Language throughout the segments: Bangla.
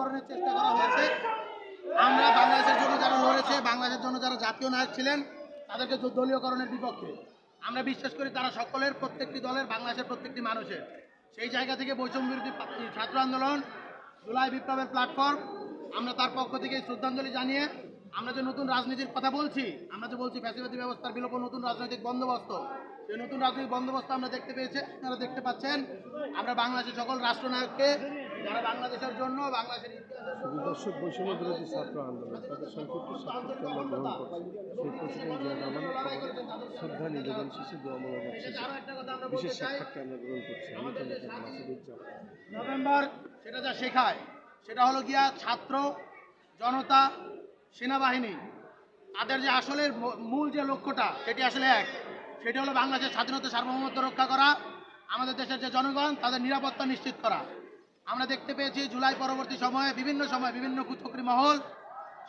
দলীয়করণের চেষ্টা করা হয়েছে। আমরা বাংলাদেশের জন্য যারা লড়েছে, বাংলাদেশের জন্য যারা জাতীয় নায়ক ছিলেন, তাদেরকে দলীয়করণের বিপক্ষে। আমরা বিশ্বাস করি তারা সকলের, প্রত্যেকটি দলের, বাংলাদেশের প্রত্যেকটি মানুষের। সেই জায়গা থেকে বৈষম্য বিরোধী ছাত্র আন্দোলন, জুলাই বিপ্লবের প্ল্যাটফর্ম, আমরা তার পক্ষ থেকে শ্রদ্ধাঞ্জলি জানিয়ে আমরা যে নতুন রাজনীতির কথা বলছি, আমরা যে বলছি ফ্যাসিবাদী ব্যবস্থার বিলোপ, নতুন রাজনৈতিক বন্দোবস্ত, সেই নতুন রাজনৈতিক বন্দোবস্ত আমরা দেখতে পেয়েছি, আপনারা দেখতে পাচ্ছেন। আমরা বাংলাদেশের সকল রাষ্ট্রনায়ককে, যারা বাংলাদেশের জন্য, বাংলাদেশের দর্শক, বৈষম্য বিরোধী ছাত্র আন্দোলন তাদের সংক্ষিপ্ত সাক্ষাৎকার আমরা গ্রহণ করছি। সেই প্রেসিডেন্ট জিয়া রহমানের শ্রদ্ধা নিবেদন শেষে দোয়া মোনাজাত শেষে বিশেষ সাক্ষাৎকার আমরা গ্রহণ করছি। নভেম্বর সেটা যা শেখায় সেটা হলো গিয়া ছাত্র জনতা, সেনাবাহিনী, তাদের যে আসলে মূল যে লক্ষ্যটা সেটি আসলে এক, সেটি হলো বাংলাদেশের স্বাধীনতা সার্বভৌমত্ব রক্ষা করা, আমাদের দেশের যে জনগণ তাদের নিরাপত্তা নিশ্চিত করা। আমরা দেখতে পেয়েছি জুলাই পরবর্তী সময়ে বিভিন্ন কুচক্রী মহল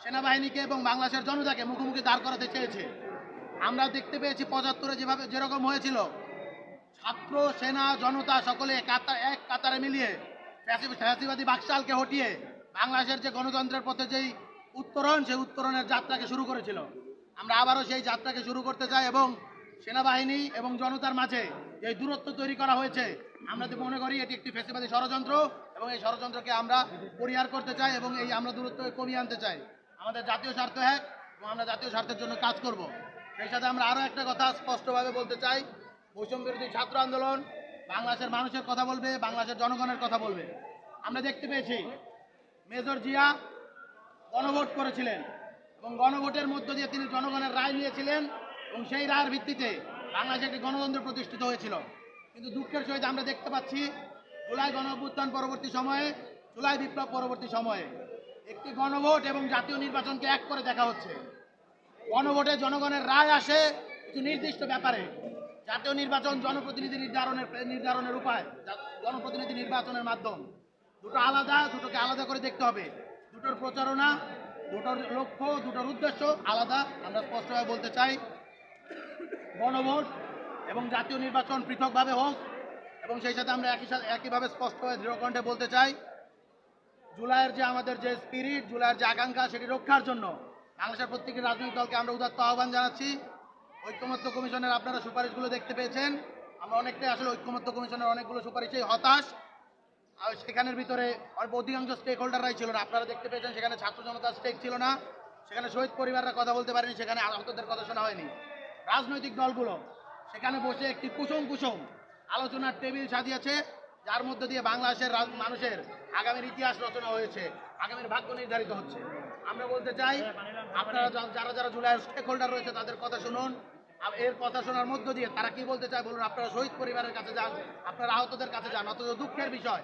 সেনাবাহিনীকে এবং বাংলাদেশের জনতাকে মুখোমুখি দাঁড় করাতে চেয়েছে। আমরা দেখতে পেয়েছি ৭৫-এ যেরকম হয়েছিল, ছাত্র, সেনা, জনতা সকলে এক কাতারে মিলিয়ে ফ্যাসিবাদী বাকশালকে হটিয়ে বাংলাদেশের যে গণতন্ত্রের পথে যেই উত্তরণ, সেই উত্তরণের যাত্রাকে শুরু করেছিল। আমরা আবারও সেই যাত্রাকে শুরু করতে চাই এবং সেনাবাহিনী এবং জনতার মাঝে এই দূরত্ব তৈরি করা হয়েছে, আমরা মনে করি এটি একটি ফ্যাসিবাদী ষড়যন্ত্র এবং এই ষড়যন্ত্রকে আমরা পরিহার করতে চাই এবং এই আমরা দূরত্ব কমিয়ে আনতে চাই। আমাদের জাতীয় স্বার্থ এক এবং আমরা জাতীয় স্বার্থের জন্য কাজ করব। সেই সাথে আমরা আরও একটা কথা স্পষ্টভাবে বলতে চাই, বৈষম্য বিরোধী ছাত্র আন্দোলন বাংলাদেশের মানুষের কথা বলবে, বাংলাদেশের জনগণের কথা বলবে। আমরা দেখতে পেয়েছি মেজর জিয়া গণভোট করেছিলেন এবং গণভোটের মধ্য দিয়ে তিনি জনগণের রায় নিয়েছিলেন এবং সেই রায়ের ভিত্তিতে বাংলাদেশে একটি গণতন্ত্র প্রতিষ্ঠিত হয়েছিল। কিন্তু দুঃখের সহিত আমরা দেখতে পাচ্ছি জুলাই গণঅভ্যুত্থান পরবর্তী সময়ে, জুলাই বিপ্লব পরবর্তী সময়ে একটি গণভোট এবং জাতীয় নির্বাচনকে এক করে দেখা হচ্ছে। গণভোটে জনগণের রায় আসে কিছু নির্দিষ্ট ব্যাপারে, জাতীয় নির্বাচন জনপ্রতিনিধি নির্ধারণের উপায়, জনপ্রতিনিধি নির্বাচনের মাধ্যম। দুটো আলাদা, দুটোকে আলাদা করে দেখতে হবে। দুটোর প্রচারণা, দুটোর লক্ষ্য, দুটোর উদ্দেশ্য আলাদা। আমরা স্পষ্টভাবে বলতে চাই গণভোট এবং জাতীয় নির্বাচন পৃথকভাবে হোক এবং সেই সাথে আমরা একইভাবে স্পষ্টভাবে দৃঢ়কণ্ঠে বলতে চাই জুলাইয়ের যে আমাদের যে স্পিরিট, জুলাইয়ের যে আকাঙ্ক্ষা, সেটি রক্ষার জন্য বাংলাদেশের প্রত্যেকটি রাজনৈতিক দলকে আমরা উদাত্ত আহ্বান জানাচ্ছি। ঐক্যমত্য কমিশনের আপনারা সুপারিশগুলো দেখতে পেয়েছেন। আমরা অনেকটাই আসলে ঐক্যমত্য কমিশনের অনেকগুলো সুপারিশেই হতাশ। আর সেখানের ভিতরে অধিকাংশ স্টেক হোল্ডাররাই ছিল না। আপনারা দেখতে পেয়েছেন সেখানে ছাত্র জনতার স্টেক ছিল না, সেখানে শহীদ পরিবাররা কথা বলতে পারেনি, সেখানে আহতদের কথা শোনা হয়নি। রাজনৈতিক দলগুলো সেখানে বসে একটি কুসুম আলোচনার টেবিল সাজিয়েছে, যার মধ্যে দিয়ে বাংলাদেশের মানুষের আগামীর ইতিহাস রচনা হয়েছে, আগামীর ভাগ্য নির্ধারিত হচ্ছে। আমরা বলতে চাই আপনারা যারা জুলাইয়ের স্টেক হোল্ডার রয়েছে তাদের কথা শুনুন। এর কথা শোনার মধ্য দিয়ে তারা কি বলতে চায় বলুন। আপনারা শহীদ পরিবারের কাছে যান, আপনারা আহতদের কাছে যান। অথচ দুঃখের বিষয়,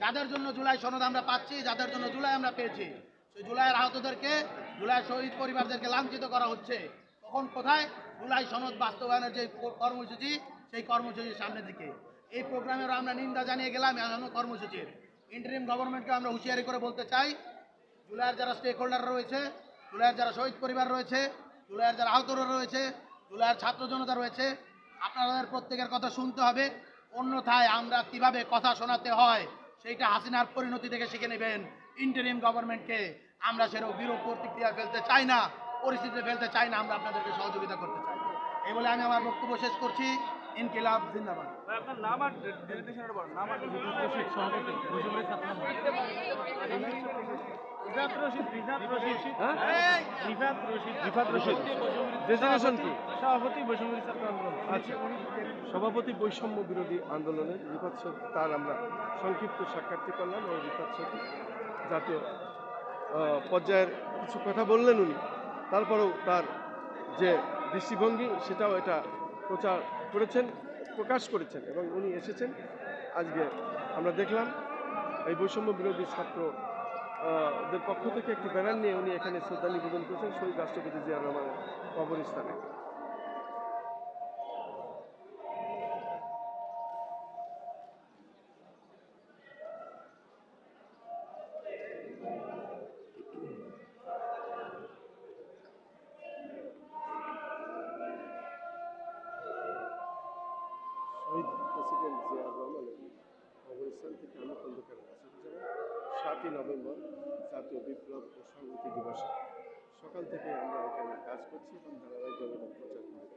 যাদের জন্য জুলাই সনদ আমরা পাচ্ছি, যাদের জন্য জুলাই আমরা পেয়েছি, সেই জুলাইয়ের আহতদেরকে, জুলাইয়ের শহীদ পরিবারদেরকে লাঞ্ছিত করা হচ্ছে। তখন কোথায় জুলাই সনদ বাস্তবায়নের যে কর্মসূচি, সেই কর্মসূচির সামনের দিকে এই প্রোগ্রামের আমরা নিন্দা জানিয়ে গেলাম। এখনো কর্মসূচির ইন্টারিম গভর্নমেন্টকে আমরা হুঁশিয়ারি করে বলতে চাই, জুলাইয়ের যারা স্টেক হোল্ডার রয়েছে, জুলাইয়ের যারা শহীদ পরিবার রয়েছে, জুলাইয়ের যারা আহতরা রয়েছে, জুলাইয়ের ছাত্র জনতা রয়েছে, আপনাদের প্রত্যেকের কথা শুনতে হবে। অন্যথায় আমরা কিভাবে কথা শোনাতে হয় সেইটা হাসিনার পরিণতি থেকে শিখে নেবেন। ইন্টারিম গভর্নমেন্টকে আমরা সেরকম বিরূপ প্রতিক্রিয়া ফেলতে চাই না, পরিস্থিতিতে ফেলতে চাই না, আমরা আপনাদেরকে সহযোগিতা করতে চাই। এই বলে আমি আমার বক্তব্য শেষ করছি। ইনকিলাব জিন্দাবাদ। আপনার নাম আর ডেজিগনেশনটা বলেন। নাম আর সভাপতি বৈষম্যের ছাত্র রিফাত রশিদ। ডেজিগনেশন কি? সভাপতি বৈষম্য ছাত্র আন্দোলন। আচ্ছা, সভাপতি বৈষম্য বিরোধী আন্দোলনের রিফাত শফি, তার আমরা সংক্ষিপ্ত সাক্ষাৎটি করলাম। এবং রিফাত শফি জাতীয় পর্যায়ের কিছু কথা বললেন উনি, তারপরেও তার যে দৃষ্টিভঙ্গি সেটাও এটা প্রকাশ করেছেন এবং উনি এসেছেন। আজকে আমরা দেখলাম এই বৈষম্য বিরোধী ছাত্রদের পক্ষ থেকে একটি ব্যানার নিয়ে উনি এখানে শ্রদ্ধা নিবেদন করেছেন শহীদ রাষ্ট্রপতি জিয়া রহমানের কবরস্থানে। শহীদ প্রেসিডেন্ট জিয়া রহমানের কবরস্থান থেকে আমি খন্দকার আসাদুজ্জামান। 7ই নভেম্বর জাতীয় বিপ্লব ও সংহতি দিবসে সকাল থেকে আমরা এখানে কাজ করছি এবং ধারাবাহিকভাবে প্রচার করে